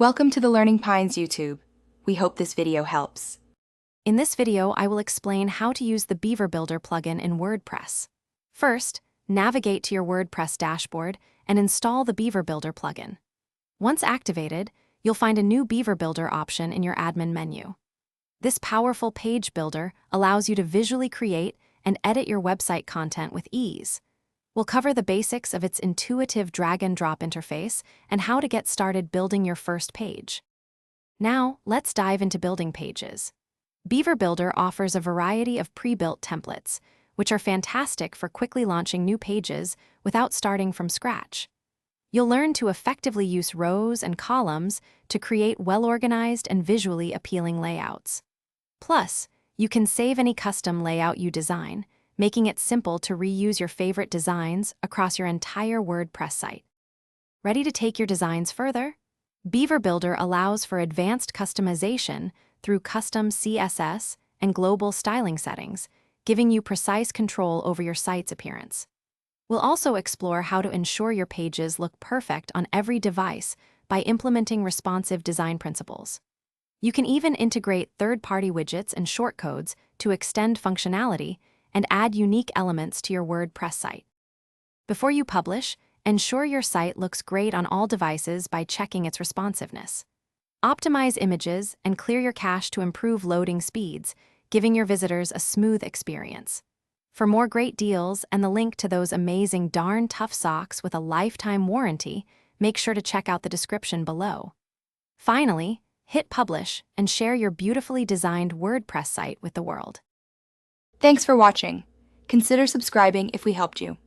Welcome to the Learning Pines YouTube. We hope this video helps. In this video, I will explain how to use the Beaver Builder plugin in WordPress. First, navigate to your WordPress dashboard and install the Beaver Builder plugin. Once activated, you'll find a new Beaver Builder option in your admin menu. This powerful page builder allows you to visually create and edit your website content with ease. We'll cover the basics of its intuitive drag-and-drop interface and how to get started building your first page. Now, let's dive into building pages. Beaver Builder offers a variety of pre-built templates, which are fantastic for quickly launching new pages without starting from scratch. You'll learn to effectively use rows and columns to create well-organized and visually appealing layouts. Plus, you can save any custom layout you design, making it simple to reuse your favorite designs across your entire WordPress site. Ready to take your designs further? Beaver Builder allows for advanced customization through custom CSS and global styling settings, giving you precise control over your site's appearance. We'll also explore how to ensure your pages look perfect on every device by implementing responsive design principles. You can even integrate third-party widgets and shortcodes to extend functionality and add unique elements to your WordPress site. Before you publish, ensure your site looks great on all devices by checking its responsiveness. Optimize images and clear your cache to improve loading speeds, giving your visitors a smooth experience. For more great deals and the link to those amazing darn tough socks with a lifetime warranty, make sure to check out the description below. Finally, hit publish and share your beautifully designed WordPress site with the world. Thanks for watching. Consider subscribing if we helped you.